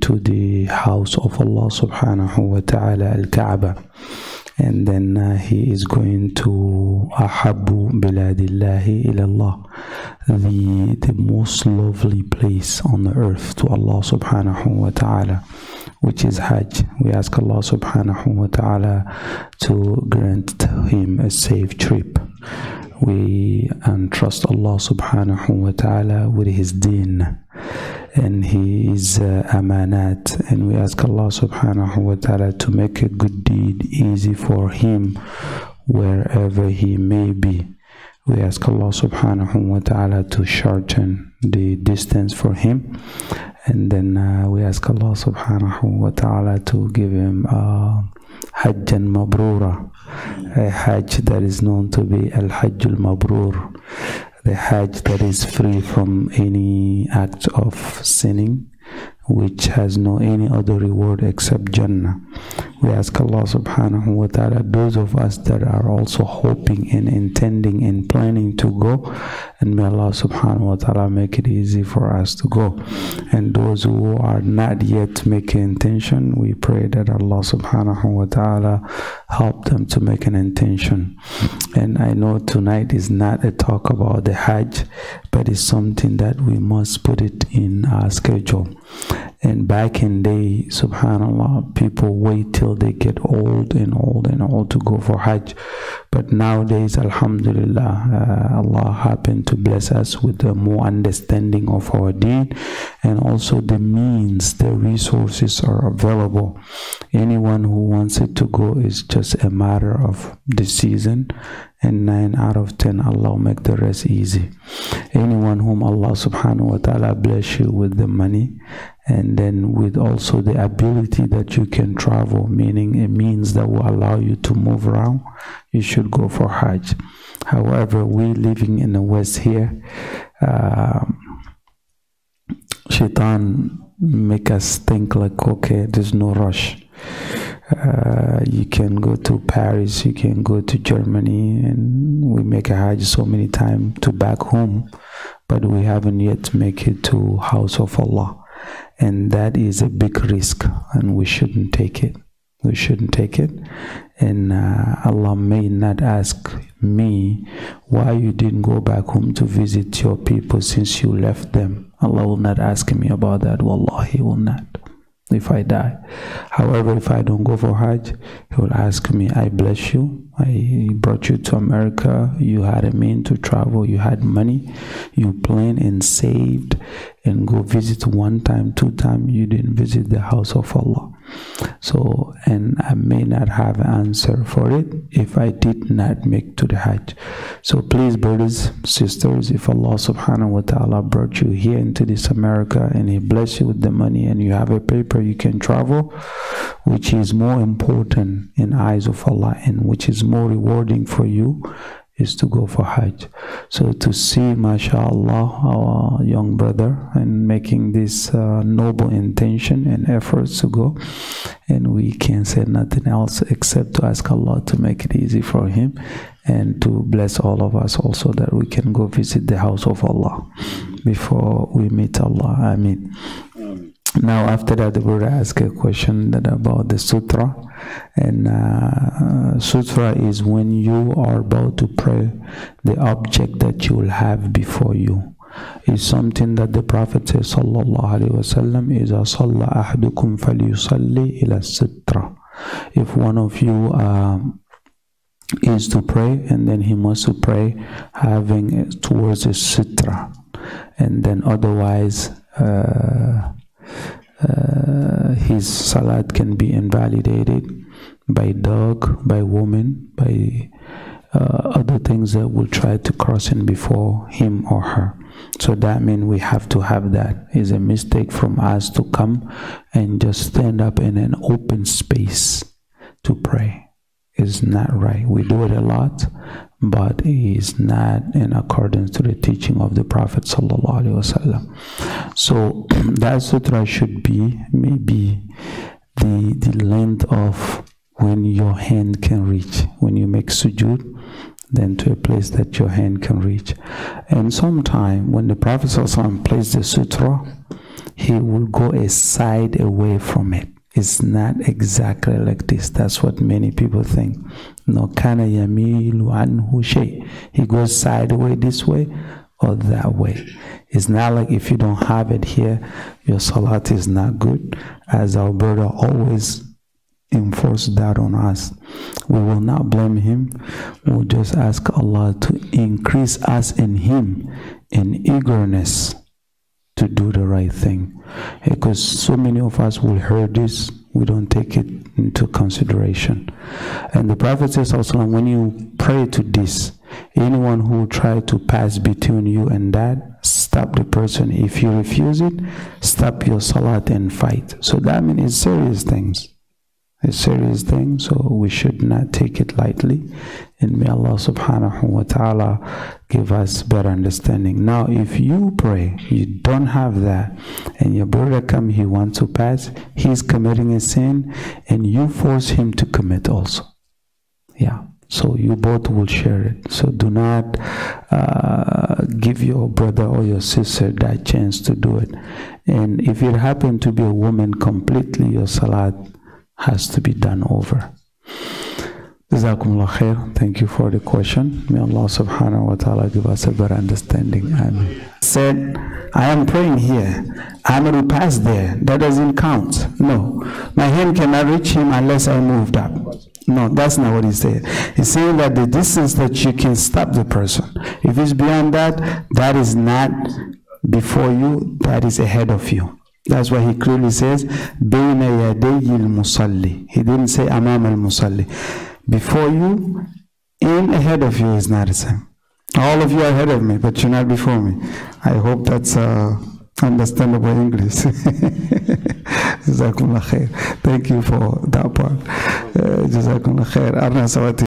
to the house of Allah subhanahu wa ta'ala, al-Kaaba, and then he is going to ahabbu biladillahi ilallah, the most lovely place on the earth to Allah subhanahu wa ta'ala, which is Hajj. We ask Allah subhanahu wa ta'ala to grant him a safe trip. We entrust Allah subhanahu wa ta'ala with his deen and his amanat, and we ask Allah subhanahu wa ta'ala to make a good deed easy for him wherever he may be. We ask Allah subhanahu wa ta'ala to shorten the distance for him, and then we ask Allah subhanahu wa ta'ala to give him hajjan mabrura, a hajj that is known to be al-hajj al-mabrur, the hajj that is free from any act of sinning, which has no any other reward except Jannah. We ask Allah subhanahu wa ta'ala, those of us that are also hoping and intending and planning to go, and may Allah subhanahu wa ta'ala make it easy for us to go. And those who are not yet making intention, we pray that Allah subhanahu wa ta'ala help them to make an intention. And I know tonight is not a talk about the Hajj, but it's something that we must put it in our schedule. And back in day, subhanallah, people wait till they get old and old and old to go for Hajj. But nowadays, alhamdulillah, Allah happened to bless us with a more understanding of our deen, and also the means, the resources are available. Anyone who wants it to go is just a matter of the season, and 9 out of 10 Allah will make the rest easy. Anyone whom Allah subhanahu wa ta'ala bless you with the money, and then with also the ability that you can travel, meaning a means that will allow you to move around, you should go for Hajj. However, we living in the West here, Shaitan make us think like, okay, there's no rush. You can go to Paris, you can go to Germany, and we make a Hajj so many times to back home, but we haven't yet make it to house of Allah. And that is a big risk, and we shouldn't take it. We shouldn't take it. And Allah may not ask me why you didn't go back home to visit your people since you left them. Allah will not ask me about that. Wallah, He will not, if I die. However, if I don't go for Hajj, He will ask me, I bless you, I brought you to America, you had a mean to travel, you had money, you planned and saved, and go visit 1 time, 2 times, you didn't visit the house of Allah. So, and I may not have an answer for it if I did not make to the Hajj. So please, brothers, sisters, if Allah subhanahu wa ta'ala brought you here into this America and He bless you with the money and you have a paper, you can travel, which is more important in the eyes of Allah and which is more rewarding for you, is to go for Hajj. So to see, mashallah, our young brother and making this noble intention and efforts to go, and we can't say nothing else except to ask Allah to make it easy for him and to bless all of us also that we can go visit the house of Allah before we meet Allah. Ameen. Now after that, the brother asked a question that about the sutra, and sutra is when you are about to pray, the object that you will have before you is something that the Prophet says sallallahu alaihi wasallam, إِذَا صَلَّى أَحْدُكُمْ فَلْيُصَلِّ إِلَى السُّتْرَةِ. If one of you is to pray, and then he must to pray having towards a sutra, and then otherwise his salat can be invalidated by dog, by woman, by other things that will try to cross in before him or her. So that means we have to have that. It's a mistake from us to come and just stand up in an open space to pray. It's not right. We do it a lot, but it is not in accordance to the teaching of the Prophet sallallahu alaihi wasallam. So that sutra should be maybe the length of when your hand can reach. When you make sujood, then to a place that your hand can reach. And sometime when the Prophet ﷺ placed the sutra, he will go a side away from it. It's not exactly like this. That's what many people think. No, kana yamilu anhu shay. He goes sideways this way or that way. It's not like if you don't have it here, your salat is not good. As our brother always enforced that on us, we will not blame him. We'll just ask Allah to increase us in him in eagerness to do the right thing, because so many of us will hear this, we don't take it into consideration. And the Prophet says also, when you pray to this, anyone who try to pass between you and that, stop the person. If you refuse it, stop your salat and fight. So that means it's serious things. It's serious thing, so we should not take it lightly. And may Allah subhanahu wa ta'ala give us better understanding. Now, if you pray, you don't have that, and your brother come, he wants to pass, he's committing a sin, and you force him to commit also. Yeah, so you both will share it. So do not give your brother or your sister that chance to do it. And if it happened to be a woman completely, your salat has to be done over. Jazakumullah khair. Thank you for the question. May Allah subhanahu wa ta'ala give us a better understanding. Amen. Said, I am praying here. I'm going to pass there. That doesn't count. No. My hand cannot reach him unless I moved up. No, that's not what he said. He's saying that the distance that you can stop the person. If it's beyond that, that is not before you, that is ahead of you. That's why he clearly says, Bayna yadayi al-musalli. He didn't say amam al-musalli. Before you and ahead of you is not the same. All of you are ahead of me, but you're not before me. I hope that's understandable English. Jazakumullah khair. Thank you for that part. Jazakumullah khair.